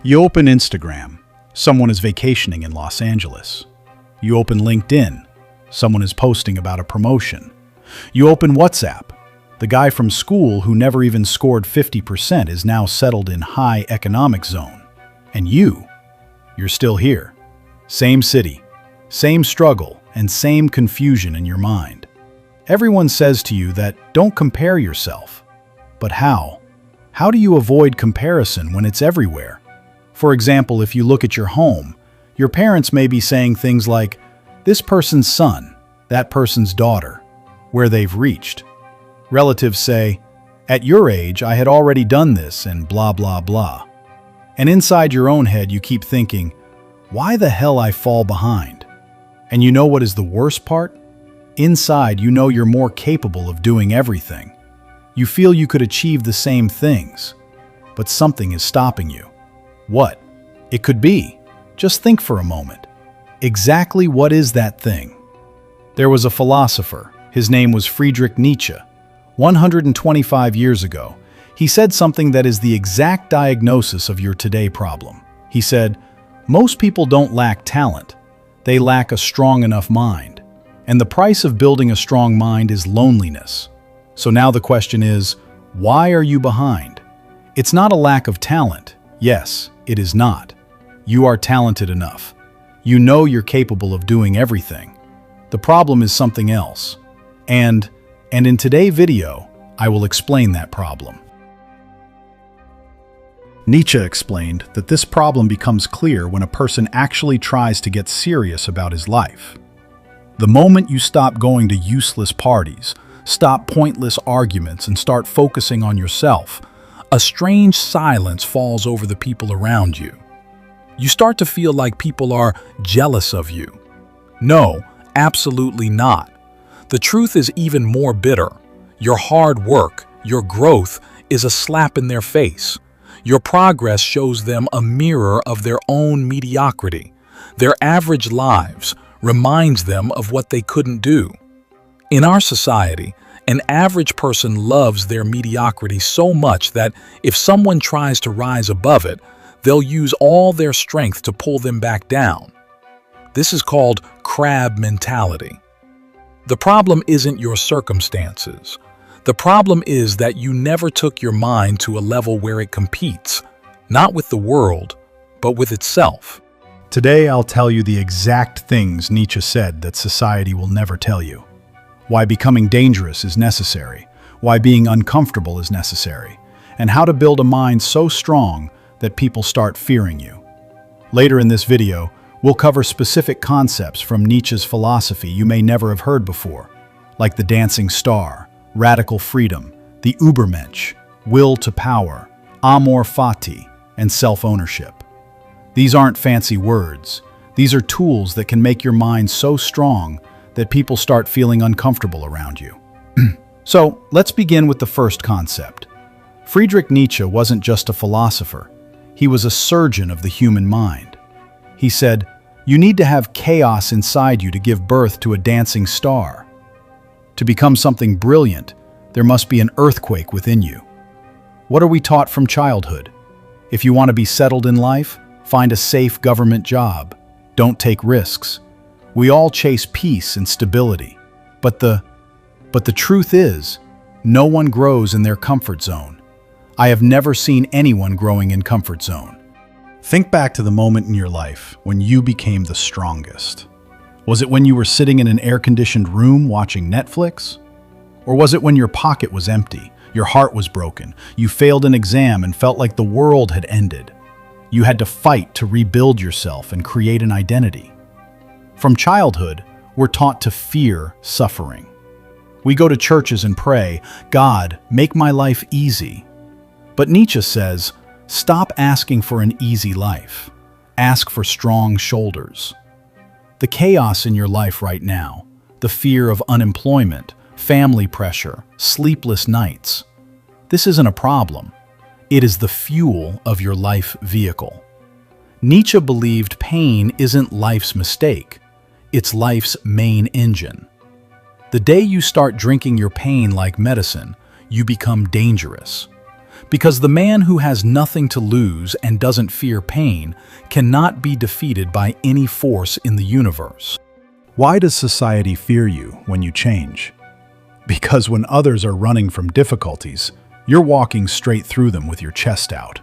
You open Instagram, someone is vacationing in Los Angeles. You open LinkedIn, someone is posting about a promotion. You open WhatsApp, the guy from school who never even scored 50% is now settled in high economic zone. And you're still here. Same city, same struggle, and same confusion in your mind. Everyone says to you that don't compare yourself. But how? How do you avoid comparison when it's everywhere? For example, if you look at your home, your parents may be saying things like, this person's son, that person's daughter, where they've reached. Relatives say, at your age, I had already done this and blah, blah, blah. And inside your own head, you keep thinking, why the hell I fall behind? And you know what is the worst part? Inside, you know you're more capable of doing everything. You feel you could achieve the same things, but something is stopping you. What? It could be. Just think for a moment. Exactly what is that thing? There was a philosopher. His name was Friedrich Nietzsche. 125 years ago, he said something that is the exact diagnosis of your today problem. He said, most people don't lack talent. They lack a strong enough mind. And the price of building a strong mind is loneliness. So now the question is, why are you behind? It's not a lack of talent. Yes, it is not. You are talented enough. You know you're capable of doing everything. The problem is something else. And in today's video, I will explain that problem. Nietzsche explained that this problem becomes clear when a person actually tries to get serious about his life. The moment you stop going to useless parties, stop pointless arguments, and start focusing on yourself, a strange silence falls over the people around you. You start to feel like people are jealous of you. No, absolutely not. The truth is even more bitter. Your hard work, your growth, is a slap in their face. Your progress shows them a mirror of their own mediocrity. Their average lives reminds them of what they couldn't do. In our society, an average person loves their mediocrity so much that if someone tries to rise above it, they'll use all their strength to pull them back down. This is called crab mentality. The problem isn't your circumstances. The problem is that you never took your mind to a level where it competes, not with the world, but with itself. Today, I'll tell you the exact things Nietzsche said that society will never tell you. Why becoming dangerous is necessary, why being uncomfortable is necessary, and how to build a mind so strong that people start fearing you. Later in this video, we'll cover specific concepts from Nietzsche's philosophy you may never have heard before, like the dancing star, radical freedom, the Übermensch, will to power, amor fati, and self-ownership. These aren't fancy words. These are tools that can make your mind so strong that people start feeling uncomfortable around you. So, let's begin with the first concept. Friedrich Nietzsche wasn't just a philosopher. He was a surgeon of the human mind. He said, you need to have chaos inside you to give birth to a dancing star. To become something brilliant, there must be an earthquake within you. What are we taught from childhood? If you want to be settled in life, find a safe government job. Don't take risks. We all chase peace and stability. But the truth is, no one grows in their comfort zone. I have never seen anyone growing in comfort zone. Think back to the moment in your life when you became the strongest. Was it when you were sitting in an air-conditioned room watching Netflix? Or was it when your pocket was empty, your heart was broken, you failed an exam and felt like the world had ended? You had to fight to rebuild yourself and create an identity. From childhood, we're taught to fear suffering. We go to churches and pray, God, make my life easy. But Nietzsche says, stop asking for an easy life. Ask for strong shoulders. The chaos in your life right now, the fear of unemployment, family pressure, sleepless nights, this isn't a problem. It is the fuel of your life vehicle. Nietzsche believed pain isn't life's mistake. It's life's main engine. The day you start drinking your pain like medicine, you become dangerous. Because the man who has nothing to lose and doesn't fear pain cannot be defeated by any force in the universe. Why does society fear you when you change? Because when others are running from difficulties, you're walking straight through them with your chest out.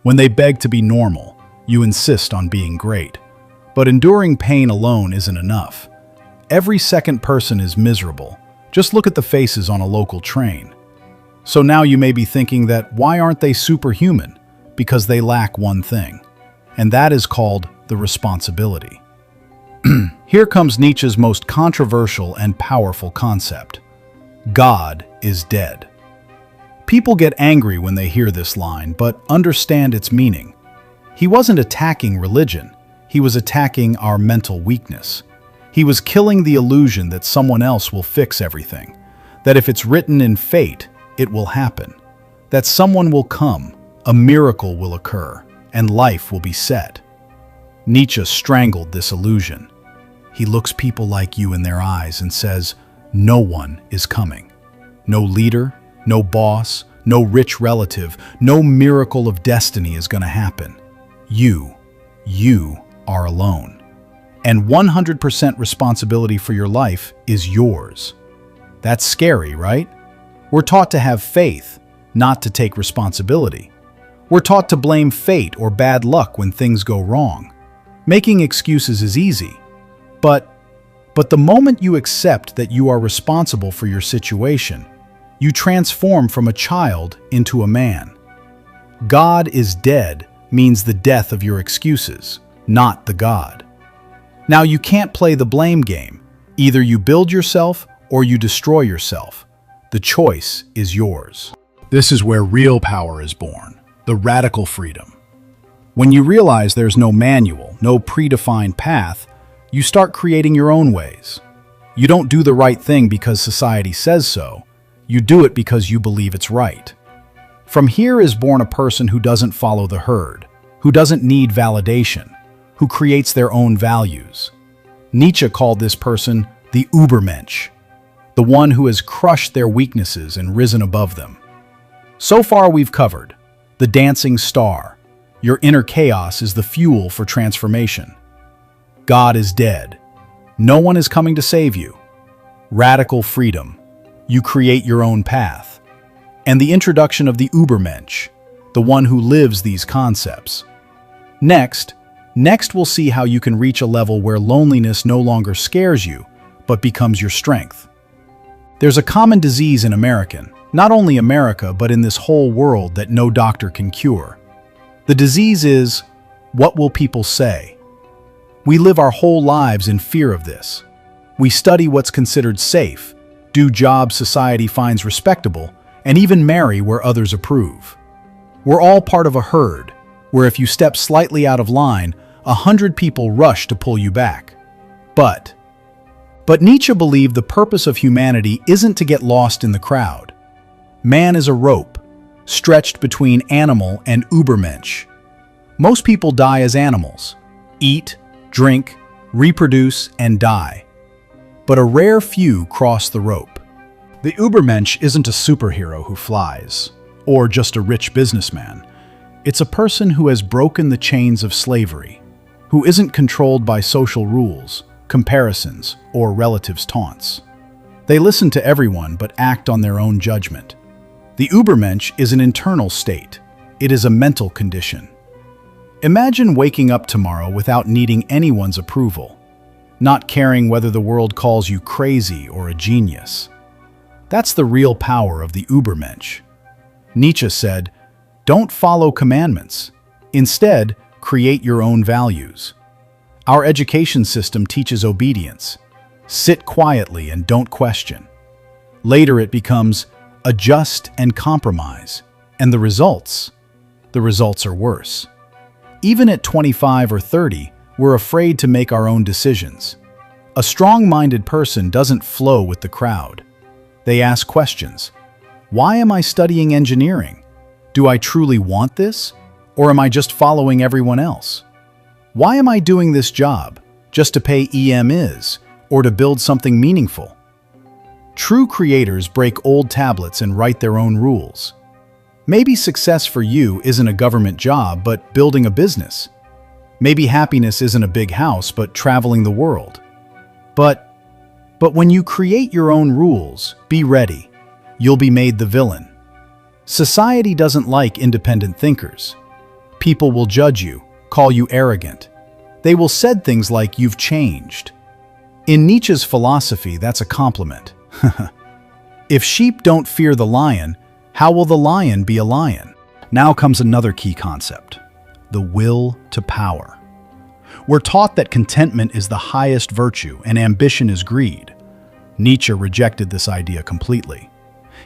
When they beg to be normal, you insist on being great. But enduring pain alone isn't enough. Every second person is miserable. Just look at the faces on a local train. So now you may be thinking that why aren't they superhuman? Because they lack one thing, and that is called the responsibility. Here comes Nietzsche's most controversial and powerful concept. God is dead. People get angry when they hear this line, but understand its meaning. He wasn't attacking religion. He was attacking our mental weakness. He was killing the illusion that someone else will fix everything, that if it's written in fate, it will happen, that someone will come, a miracle will occur, and life will be set. Nietzsche strangled this illusion. He looks people like you in their eyes and says, no one is coming. No leader, no boss, no rich relative, no miracle of destiny is going to happen. You are alone. And 100% responsibility for your life is yours. That's scary, right? We're taught to have faith, not to take responsibility. We're taught to blame fate or bad luck when things go wrong. Making excuses is easy, but the moment you accept that you are responsible for your situation, you transform from a child into a man. God is dead means the death of your excuses, not the God. Now you can't play the blame game. Either you build yourself or you destroy yourself. The choice is yours. This is where real power is born, the radical freedom. When you realize there's no manual, no predefined path, you start creating your own ways. You don't do the right thing because society says so. You do it because you believe it's right. From here is born a person who doesn't follow the herd, who doesn't need validation, who creates their own values. Nietzsche called this person the Übermensch, the one who has crushed their weaknesses and risen above them. So far we've covered the dancing star. Your inner chaos is the fuel for transformation. God is dead. No one is coming to save you. Radical freedom. You create your own path. And the introduction of the Übermensch, the one who lives these concepts. Next we'll see how you can reach a level where loneliness no longer scares you, but becomes your strength. There's a common disease in not only America, but in this whole world that no doctor can cure. The disease is, what will people say? We live our whole lives in fear of this. We study what's considered safe, do jobs society finds respectable, and even marry where others approve. We're all part of a herd, where if you step slightly out of line, 100 people rush to pull you back. But Nietzsche believed the purpose of humanity isn't to get lost in the crowd. Man is a rope, stretched between animal and Übermensch. Most people die as animals, eat, drink, reproduce, and die. But a rare few cross the rope. The Übermensch isn't a superhero who flies, or just a rich businessman. It's a person who has broken the chains of slavery, who isn't controlled by social rules, comparisons, or relatives' taunts. They listen to everyone but act on their own judgment. The Übermensch is an internal state. It is a mental condition. Imagine waking up tomorrow without needing anyone's approval, not caring whether the world calls you crazy or a genius. That's the real power of the Übermensch. Nietzsche said, "Don't follow commandments. Instead, create your own values." Our education system teaches obedience. Sit quietly and don't question. Later it becomes adjust and compromise. And the results are worse. Even at 25 or 30, we're afraid to make our own decisions. A strong-minded person doesn't flow with the crowd. They ask questions. Why am I studying engineering? Do I truly want this? Or am I just following everyone else? Why am I doing this job? Just to pay EMIs or to build something meaningful? True creators break old tablets and write their own rules. Maybe success for you isn't a government job, but building a business. Maybe happiness isn't a big house, but traveling the world. But when you create your own rules, be ready. You'll be made the villain. Society doesn't like independent thinkers. People will judge you, call you arrogant. They will say things like you've changed. In Nietzsche's philosophy, that's a compliment. If sheep don't fear the lion, how will the lion be a lion? Now comes another key concept: the will to power. We're taught that contentment is the highest virtue and ambition is greed. Nietzsche rejected this idea completely.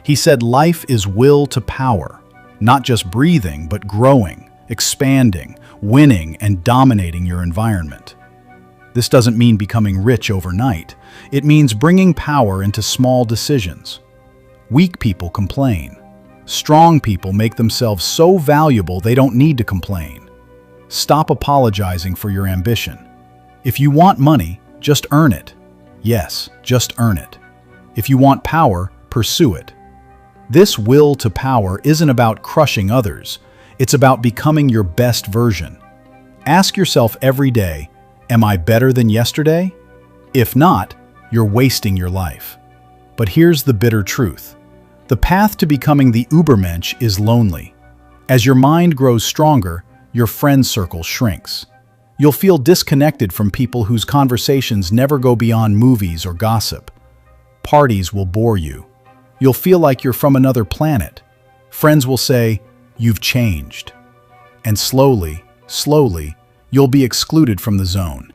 He said life is will to power, not just breathing, but growing, expanding, winning, and dominating your environment. This doesn't mean becoming rich overnight. It means bringing power into small decisions. Weak people complain. Strong people make themselves so valuable they don't need to complain. Stop apologizing for your ambition. If you want money, just earn it. Yes, just earn it. If you want power, pursue it. This will to power isn't about crushing others. It's about becoming your best version. Ask yourself every day, am I better than yesterday? If not, you're wasting your life. But here's the bitter truth. The path to becoming the Ubermensch is lonely. As your mind grows stronger, your friend circle shrinks. You'll feel disconnected from people whose conversations never go beyond movies or gossip. Parties will bore you. You'll feel like you're from another planet. Friends will say, "You've changed." And slowly, you'll be excluded from the zone.